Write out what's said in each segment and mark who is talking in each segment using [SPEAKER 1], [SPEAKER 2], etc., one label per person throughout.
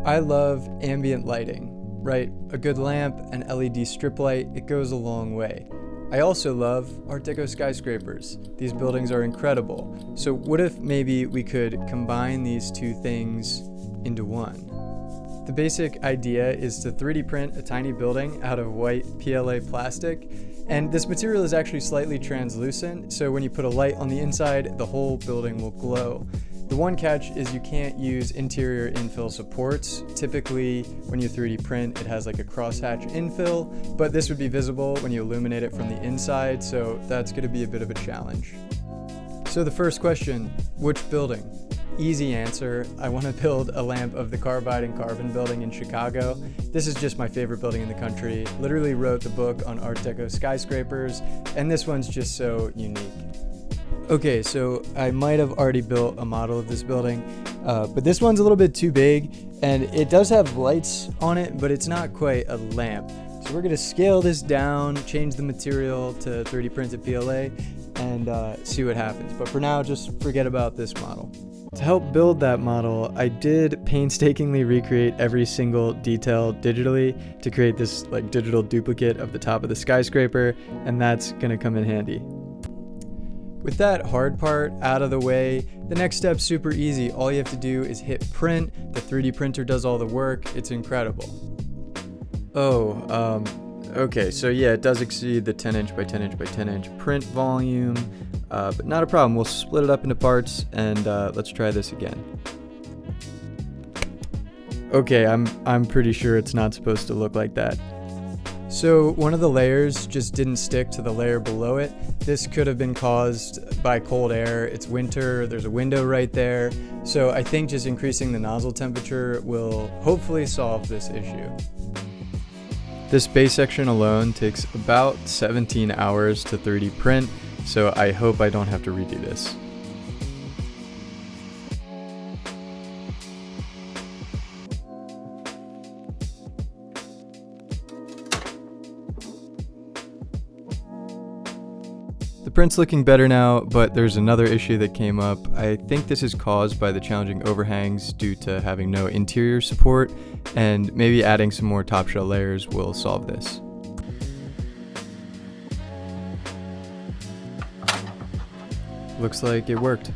[SPEAKER 1] I love ambient lighting, right? A good lamp, an LED strip light, it goes a long way. I also love Art Deco skyscrapers. These buildings are incredible. So what if maybe we could combine these two things into one? The basic idea is to 3D print a tiny building out of white PLA plastic. And this material is actually slightly translucent, so when you put a light on the inside, the whole building will glow. The one catch is you can't use interior infill supports. Typically, when you 3D print, it has like a crosshatch infill, but this would be visible when you illuminate it from the inside, so that's going to be a bit of a challenge. So the first question, which building? Easy answer, I want to build a lamp of the Carbide and Carbon building in Chicago. This is just my favorite building in the country. Literally wrote the book on Art Deco skyscrapers, and this one's just so unique. Okay, so I might have already built a model of this building, but this one's a little bit too big, and it does have lights on it, but it's not quite a lamp. So we're gonna scale this down, change the material to 3D printed PLA, and see what happens. But for now, just forget about this model. To help build that model, I did painstakingly recreate every single detail digitally to create this like digital duplicate of the top of the skyscraper, and that's gonna come in handy. With that hard part out of the way, the next step's super easy. All you have to do is hit print. The 3D printer does all the work. It's incredible. Okay, so yeah, it does exceed the 10 inch by 10 inch by 10 inch print volume, but not a problem. We'll split it up into parts and let's try this again. Okay, I'm pretty sure it's not supposed to look like that. So one of the layers just didn't stick to the layer below it. This could have been caused by cold air. It's winter, there's a window right there. So I think just increasing the nozzle temperature will hopefully solve this issue. This base section alone takes about 17 hours to 3D print, so I hope I don't have to redo this. The print's looking better now, but there's another issue that came up. I think this is caused by the challenging overhangs due to having no interior support, and maybe adding some more top shell layers will solve this. Looks like it worked.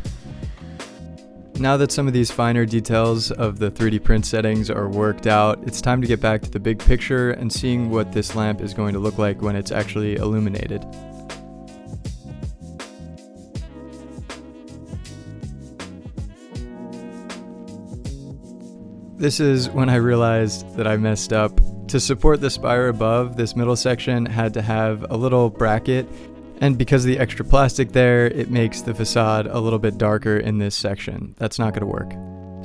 [SPEAKER 1] Now that some of these finer details of the 3D print settings are worked out, it's time to get back to the big picture and seeing what this lamp is going to look like when it's actually illuminated. This is when I realized that I messed up. To support the spire above, this middle section had to have a little bracket, and because of the extra plastic there, it makes the facade a little bit darker in this section. That's not going to work.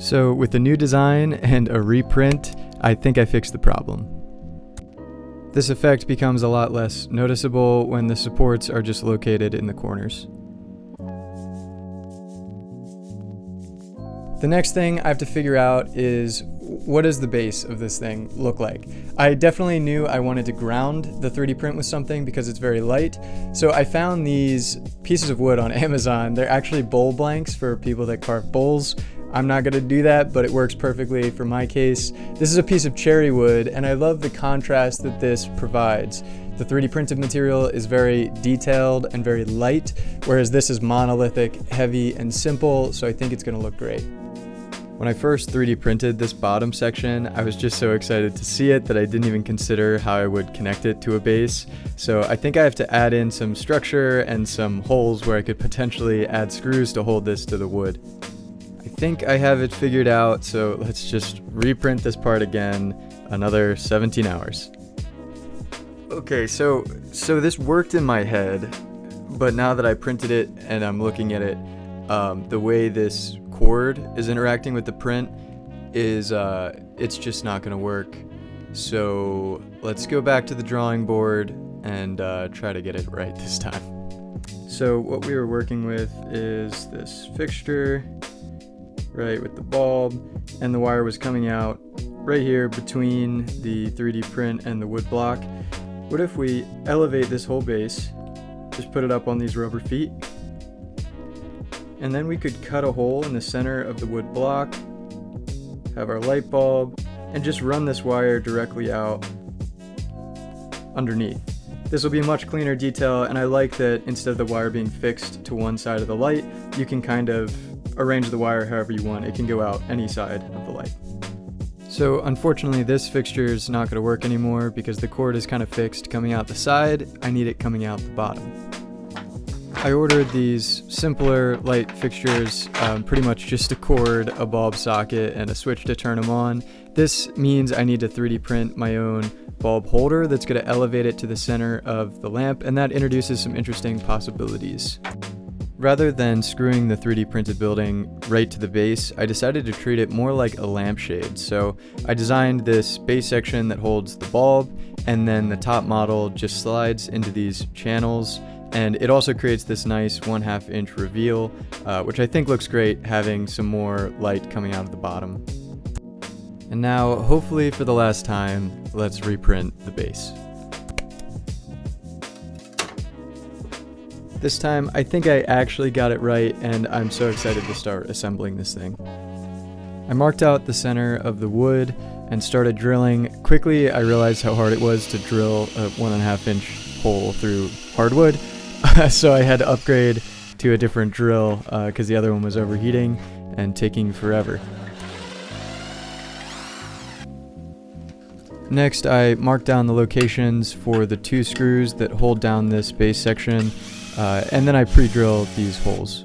[SPEAKER 1] So with the new design and a reprint, I think I fixed the problem. This effect becomes a lot less noticeable when the supports are just located in the corners. The next thing I have to figure out is what does the base of this thing look like? I definitely knew I wanted to ground the 3D print with something because it's very light. So I found these pieces of wood on Amazon. They're actually bowl blanks for people that carve bowls. I'm not gonna do that, but it works perfectly for my case. This is a piece of cherry wood, and I love the contrast that this provides. The 3D printed material is very detailed and very light, whereas this is monolithic, heavy, and simple, so I think it's gonna look great. When I first 3D printed this bottom section, I was just so excited to see it that I didn't even consider how I would connect it to a base. So I think I have to add in some structure and some holes where I could potentially add screws to hold this to the wood. I think I have it figured out, so let's just reprint this part again, another 17 hours. Okay, so this worked in my head, but now that I printed it and I'm looking at it, the way this cord is interacting with the print is it's just not gonna work. So let's go back to the drawing board and try to get it right this time. So what we were working with is this fixture right with the bulb, and the wire was coming out right here between the 3D print and the wood block. What if we elevate this whole base, just put it up on these rubber feet, and then we could cut a hole in the center of the wood block, have our light bulb, and just run this wire directly out underneath. This will be a much cleaner detail, and I like that instead of the wire being fixed to one side of the light, you can kind of arrange the wire however you want. It can go out any side of the light. So unfortunately this fixture is not going to work anymore because the cord is kind of fixed coming out the side. I need it coming out the bottom. I ordered these simpler light fixtures, pretty much just a cord, a bulb socket, and a switch to turn them on. This means I need to 3D print my own bulb holder that's going to elevate it to the center of the lamp, and that introduces some interesting possibilities. Rather than screwing the 3D printed building right to the base, I decided to treat it more like a lampshade. So I designed this base section that holds the bulb, and then the top model just slides into these channels, and it also creates this nice 1/2 inch reveal, which I think looks great having some more light coming out of the bottom. And now, hopefully for the last time, let's reprint the base. This time, I think I actually got it right, and I'm so excited to start assembling this thing. I marked out the center of the wood and started drilling. Quickly, I realized how hard it was to drill a 1.5 inch hole through hardwood, so I had to upgrade to a different drill because the other one was overheating and taking forever. Next, I marked down the locations for the 2 screws that hold down this base section, and then I pre-drilled these holes.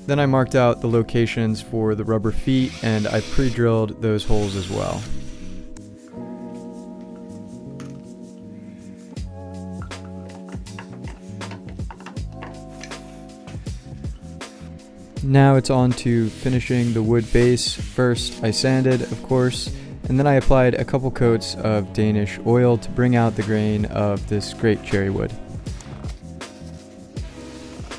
[SPEAKER 1] Then I marked out the locations for the rubber feet, and I pre-drilled those holes as well. Now it's on to finishing the wood base. First, I sanded, of course, and then I applied a couple coats of Danish oil to bring out the grain of this great cherry wood.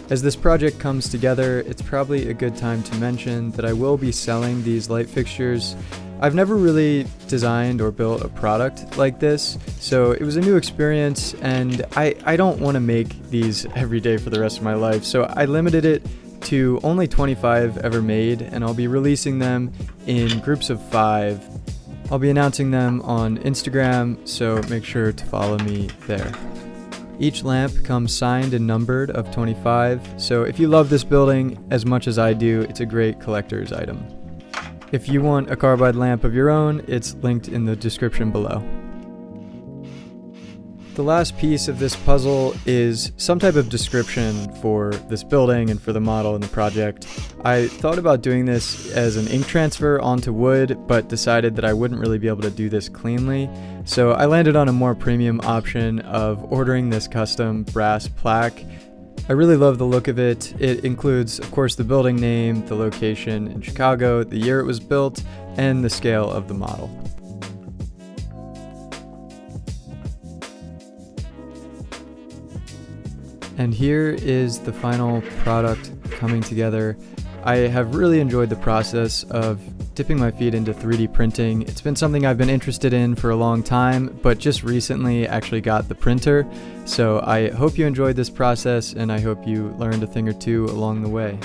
[SPEAKER 1] As this project comes together, it's probably a good time to mention that I will be selling these light fixtures. I've never really designed or built a product like this, so it was a new experience, and I don't want to make these every day for the rest of my life, so I limited it to only 25 ever made, and I'll be releasing them in groups of 5. I'll be announcing them on Instagram, so make sure to follow me there. Each lamp comes signed and numbered of 25, so if you love this building as much as I do, it's a great collector's item. If you want a carbide lamp of your own, it's linked in the description below. The last piece of this puzzle is some type of description for this building and for the model and the project. I thought about doing this as an ink transfer onto wood, but decided that I wouldn't really be able to do this cleanly. So I landed on a more premium option of ordering this custom brass plaque. I really love the look of it. It includes, of course, the building name, the location in Chicago, the year it was built, and the scale of the model. And here is the final product coming together. I have really enjoyed the process of dipping my feet into 3D printing. It's been something I've been interested in for a long time, but just recently actually got the printer. So I hope you enjoyed this process, and I hope you learned a thing or two along the way.